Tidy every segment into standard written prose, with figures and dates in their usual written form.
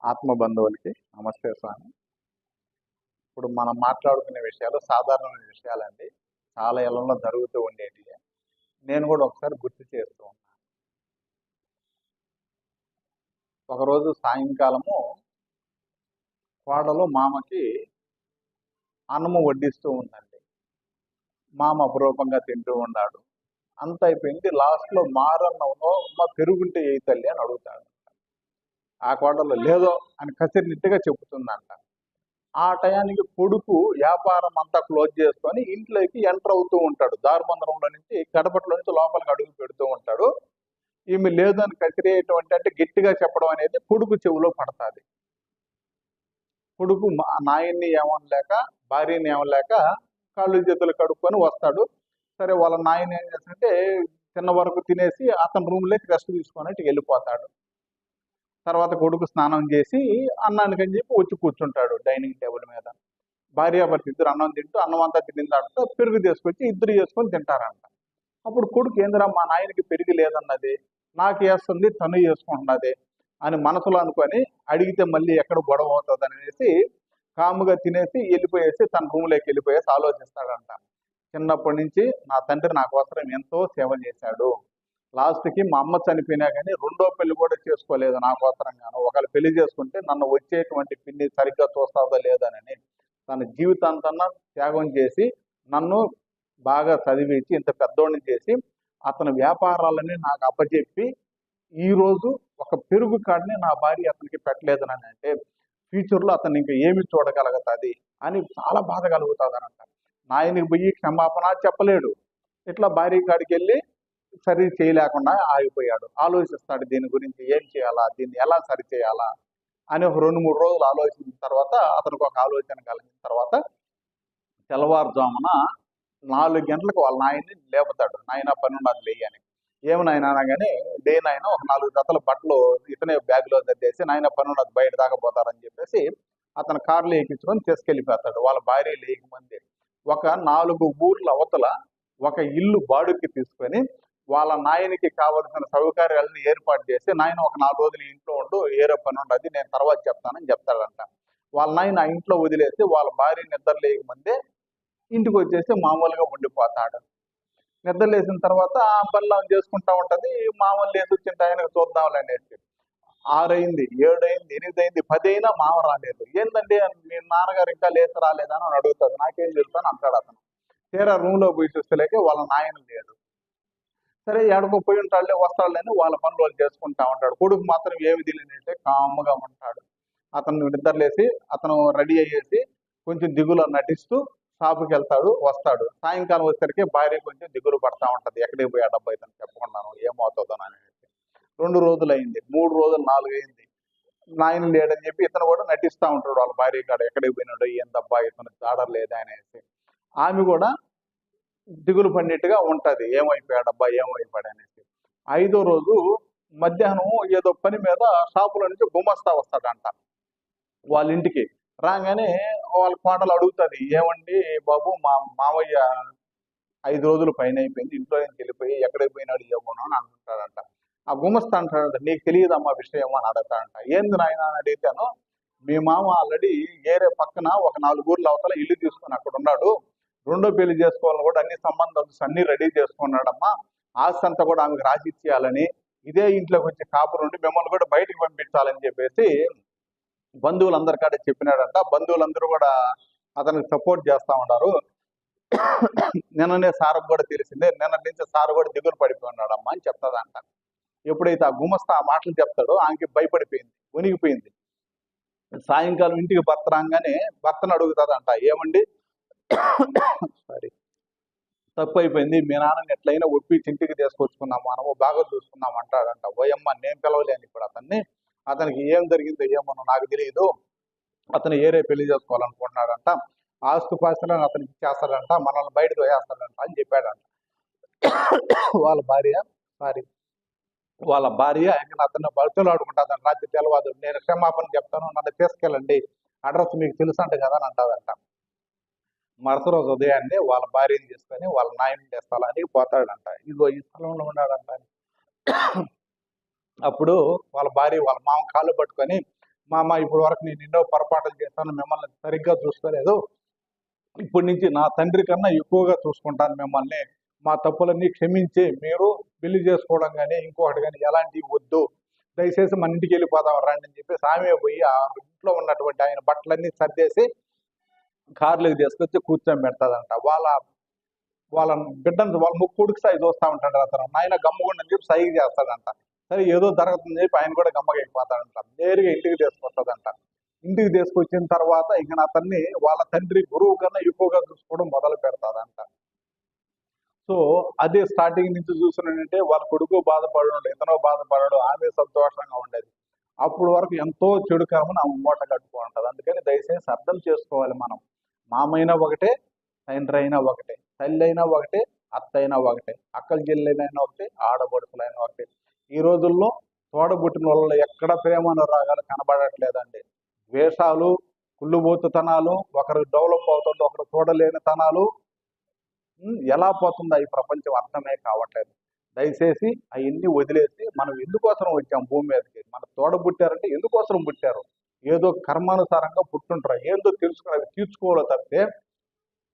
ఆత్మ బంధువులకి నమస్తే స్వామి. ఇప్పుడు మనం మాట్లాడుకునే విషయాలు సాధారణమైన విషయాలండి. చాలా ఇళ్లలో జరుగుతూ ఉండేటివి. నేను కూడా ఒకసారి గుర్తు చేస్తూ ఉన్నాను. ఒకరోజు సాయంకాలము కోడలు మామకి అన్నము వడ్డిస్తూ ఉందండి. మామ అపురూపంగా తింటూ ఉన్నాడు. అంత అయిపోయింది. లాస్ట్లో మారన్నంలో పెరుగుంటే ఏ తల్లి అని అడుగుతాడు. ఆ కోడలు లేదో అని కసిరినట్టుగా చెబుతుందంట. ఆ టయానికి కొడుకు వ్యాపారం అంతా క్లోజ్ చేసుకొని ఇంట్లోకి ఎంటర్ అవుతూ ఉంటాడు. దారుబంధనంలో నుంచి గడపట్లో నుంచి లోపలికి అడుగు పెడుతూ ఉంటాడు. ఈమె లేదని కసిరేయటువంటి అంటే గట్టిగా చెప్పడం అనేది కొడుకు చెవిలో పడతాది. కొడుకు నాయన్ని ఏమనలేక భార్యని ఏమలేక కాళ్ళు చేతులు కడుక్కొని వస్తాడు. సరే వాళ్ళ నాయన ఏం చేస్తాడంటే తిన్న వరకు తినేసి అతని రూమ్లోకి రెస్ట్ తీసుకొని వెళ్ళిపోతాడు. తర్వాత కొడుకు స్నానం చేసి అన్నానికని చెప్పి వచ్చి కూర్చుంటాడు డైనింగ్ టేబుల్ మీద. భార్యాభర్త ఇద్దరు అన్నం తింటూ అన్నం అంతా తినిన తర్వాత పెరుగు తీసుకొచ్చి ఇద్దరు చేసుకొని తింటారంట. అప్పుడు కొడుకు ఏందిరా మా నాయనకి పెరిగి లేదన్నది, నాకు వేస్తుంది తను వేసుకుంటున్నది అని మనసులో అనుకొని అడిగితే మళ్ళీ ఎక్కడ గొడవ అవుతుంది అనేసి కాముగా తినేసి వెళ్ళిపోయేసి తన రూమ్లోకి వెళ్ళిపోయేసి ఆలోచిస్తాడంట. చిన్నప్పటి నుంచి నా తండ్రి నా కోసం ఎంతో సేవ చేశాడు. లాస్ట్కి మా అమ్మ చనిపోయినా కానీ రెండో పెళ్లి కూడా చేసుకోలేదు నా కోసరంగాను. ఒకవేళ పెళ్లి చేసుకుంటే నన్ను వచ్చేటువంటి పిన్ని సరిగ్గా చూస్తాదో లేదనని తన జీవితాంతన్నా త్యాగం చేసి నన్ను బాగా చదివించి ఇంత పెద్దోడిని చేసి అతని వ్యాపారాలని నాకు అప్పచెప్పి ఈరోజు ఒక పెరుగు కాడిని నా భార్య అతనికి పెట్టలేదనని అంటే ఫ్యూచర్లో అతను ఇంకా ఏమి చూడగలుగుతుంది అని చాలా బాధ కలుగుతుంది అనంట. నాయనకి పోయి క్షమాపణ చెప్పలేడు. ఇట్లా భార్య కాడికి వెళ్ళి సరి చేయలేకుండా ఆగిపోయాడు. ఆలోచిస్తాడు దీని గురించి ఏం చేయాలా, దీన్ని ఎలా సరి చేయాలా అని ఒక 2-3 రోజులు ఆలోచించిన తర్వాత అతనికి ఒక ఆలోచన కలిగిన తర్వాత తెల్లవారుజామున 4 గంటలకు వాళ్ళ నాయన్ని లేపుతాడు. నాయన పని ఉన్నది లేయి అని. ఏమి నాయన అనగానే నాయన ఒక 4 జతల బట్టలు ఇతనే బ్యాగ్లో దద్దేసి నాయన పని ఉన్నది బయట దాకా పోతారని చెప్పేసి అతను కార్లో ఎక్కించుకొని తీసుకెళ్ళిపోతాడు. వాళ్ళ భార్య లేకమంది ఒక 4 ఊర్ల అవతల ఒక ఇల్లు బాడుకి తీసుకొని వాళ్ళ నాయనికి కావలసిన సౌకర్యాలను ఏర్పాటు చేసి నాయన ఒక 4 రోజులు ఇంట్లో ఉండు, ఏరే పని ఉండదు నేను తర్వాత చెప్తానని చెప్తాడంట. వాళ్ళ నాయన ఆ ఇంట్లో వదిలేసి వాళ్ళ భార్య నిద్ర లేకముందే ఇంటికి వచ్చేసి మామూలుగా ఉండిపోతాడు. నిద్ర లేచిన తర్వాత ఆ పనులు చేసుకుంటా ఉంటది. మామూలు లేచి వచ్చిన టైంకి చూద్దాంలే అనేసి 6 అయింది, 7 అయింది, 8 అయింది, 10 అయినా మామ రాలేదు. ఏంటంటే మీ నాన్నగారు ఇంకా లేచి రాలేదని అని అడుగుతాడు. నాకేం చెప్తాను అంటాడు అతను. తీరా రూమ్లో పోయి చూస్తలేక వాళ్ళ నాయన లేడు. సరే ఎడకో పోయి ఉంటాడులే వస్తాడులేని వాళ్ళ పనులు వాళ్ళు చేసుకుంటా ఉంటాడు. కొడుకు మాత్రం ఏమి తెలియదంటే కాముగా ఉంటాడు. అతను నిద్రలేసి అతను రెడీ అయ్యేసి కొంచెం దిగులు నటిస్తూ షాపుకి వెళ్తాడు, వస్తాడు. సాయంకాలం వచ్చేసరికి భార్య కొంచెం దిగులు పడతా ఉంటది. ఎక్కడికి పోయి డబ్బు అయితే చెప్పుకున్నాను ఏమవుతుందో అనేసి. 2 రోజులు అయింది, 3 రోజులు, 4 అయింది. నాయన లేడని చెప్పి ఇతను కూడా నటిస్తూ ఉంటాడు వాళ్ళ భార్య కాడ. ఎక్కడికి పోయినాడు ఏందబ్బా ఇతను జాడలేదా అనేసి. ఆమె కూడా దిగులు పడినట్టుగా ఉంటది. ఏమైపోయాడబ్బా ఏమైపోయాడు అనేసి. 5వ రోజు మధ్యాహ్నం ఏదో పని మీద షాపులో నుంచి గుమస్తా వస్తాడంట వాళ్ళ ఇంటికి. రాగానే వాళ్ళ కోడలు అడుగుతుంది, ఏమండి బాబు మా మావయ్య 5 రోజులు పైన అయిపోయింది, ఇంట్లో నుంచి వెళ్ళిపోయి ఎక్కడికి పోయినాడు ఏమోనో అని అంటుంటాడంట. ఆ గుమస్తా అంటాడంట, నీకు తెలియదమ్మా విషయం అని అడుగుతాడంట. ఏంది నాయన అని అడిగితేను, మీ మామ ఆల్రెడీ ఏరే పక్కన ఒక 4 ఊర్ల అవతల ఇల్లు తీసుకుని అక్కడ ఉన్నాడు. రెండో పెళ్లి చేసుకోవాలని కూడా అన్ని సంబంధాలు అన్ని రెడీ చేసుకున్నాడమ్మా. ఆస్తి అంతా కూడా ఆమెకు రాసి ఇచ్చేయాలని, ఇదే ఇంట్లోకి వచ్చి కాపురు ఉండి మిమ్మల్ని కూడా బయటికి పంపించాలని చెప్పేసి బంధువులందరి కాడ చెప్పినాడంట. బంధువులందరూ కూడా అతనికి సపోర్ట్ చేస్తా ఉన్నారు. నిన్ననే సార్కు కూడా తెలిసిందే, నిన్న నుంచి సార్ కూడా దిగులు పడిపోయి ఉన్నాడమ్మా అని చెప్తాదంట. ఎప్పుడైతే ఆ గుమస్తా ఆ మాటలు చెప్తాడో ఆమెకి భయపడిపోయింది, వణిగిపోయింది. సాయంకాలం ఇంటికి భర్త రాగానే భర్తను అడుగుతుందంట, ఏమండి సారీ తప్పు అయిపోయింది, మీ నాన్నని ఎట్లయినా ఒప్పించి ఇంటికి తీసుకొచ్చుకున్నాం, మనము బాగా చూసుకున్నాం అంటాడంట. ఓయమ్మ నేను పిలవలేను ఇప్పుడు అతన్ని, అతనికి ఏం జరిగిందో ఏమో నాకు తెలియదు, అతను ఏరే పెళ్లి చేసుకోవాలనుకుంటున్నాడంట, ఆస్తుపాస్తులను అతనికి ఇచ్చేస్తాడంట, మనల్ని బయటకు వేస్తాడంట అని చెప్పాడంట. వాళ్ళ భార్య అతను భర్తలు ఆడుకుంటాదంట. రాత్రి తెలవాదు నేను క్షమాపణ చెప్తాను, నన్ను తీసుకెళ్ళండి, అడ్రస్ మీకు తెలుసు అంట కదా అని అంటాదంట. మరుస రోజు ఉదయాన్నే వాళ్ళ భార్యని తీసుకొని వాళ్ళ నాయన స్థలానికి పోతాడంట. ఇదిగో ఈ స్థలంలో ఉన్నాడంట. అప్పుడు వాళ్ళ భార్య వాళ్ళ మామ కాళ్ళు పట్టుకొని, మా అమ్మ ఇప్పటి వరకు నేను ఎన్నో పొరపాట్లు చేస్తాను, మిమ్మల్ని సరిగ్గా చూసుకోలేదు, ఇప్పటి నుంచి నా తండ్రి కన్నా ఎక్కువగా చూసుకుంటాను మిమ్మల్ని, మా తప్పులన్నీ క్షమించి మీరు పెళ్లి చేసుకోవడం కానీ ఇంకొకటి కానీ ఎలాంటివి వద్దు, దయచేసి మన ఇంటికి వెళ్ళిపోదాం రండి అని చెప్పేసి ఆమె పోయి ఆ ఇంట్లో ఉన్నటువంటి ఆయన బట్టలన్నీ సర్దేసి కార్లోకి తీసుకొచ్చి కూర్చొని పెడతాదంట. వాళ్ళ వాళ్ళ బిడ్డను వాళ్ళ ముక్కుడికి సై చూస్తూ ఉంటాడు అతను, నాయన గమ్ముగుండి అని చెప్పి సైగ చేస్తాడంట. సరే ఏదో జరుగుతుందని చెప్పి ఆయన కూడా గమ్మగా అయిపోతాడంట. నేరుగా ఇంటికి తీసుకొస్తుందంట. ఇంటికి తీసుకొచ్చిన తర్వాత ఇక అతన్ని వాళ్ళ తండ్రి గురువు కన్నా ఎక్కువగా చూసుకోవడం మొదలు పెడతాదంట. సో అదే స్టార్టింగ్ నుంచి చూసినంటే వాళ్ళ కొడుకు బాధపడడు, ఇతను బాధపడడు, ఆమె సంతోషంగా ఉండేది. అప్పుడు వరకు ఎంతో చెడు కర్మను ఆమె మూట కట్టుకో ఉంటుంది. అందుకని దయచేసి అర్థం చేసుకోవాలి, మనం మామైనా ఒకటే, తండ్రి అయినా ఒకటే, తల్లి అయినా ఒకటే, అత్త అయినా ఒకటే, అక్కల చెల్లెలైనా ఒకటే, ఆడబడుతులైనా ఒకటే. ఈ రోజుల్లో తోడబుట్టిన వాళ్ళలో ఎక్కడ ప్రేమానురాగాలు కనబడట్లేదండి. ద్వేషాలు, కుళ్ళుబోతుతనాలు, ఒకరు డెవలప్ అవుతుంటే ఒకరు చూడలేని తనాలు, ఎలా పోతుందో ఈ ప్రపంచం అర్థమే కావట్లేదు. దయచేసి అవన్నీ వదిలేసి మనం ఎందుకోసం వచ్చాం భూమి మీదకి, మన తోడబుట్టారంటే ఎందుకోసం పుట్టారు, ఏదో కర్మానుసారంగా పుట్టుంటారు, ఏందో తెలుసుకుని అవి తీర్చుకోవాలో తప్పితే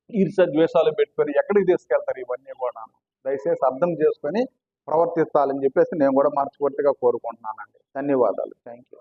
ఈర్ష్య ద్వేషాలు పెట్టుకొని ఎక్కడికి తీసుకెళ్తారు ఇవన్నీ కూడా. దయచేసి అర్థం చేసుకొని ప్రవర్తిస్తాలని చెప్పేసి నేను కూడా మనస్ఫూర్తిగా కోరుకుంటున్నానండి. ధన్యవాదాలు. Thank you.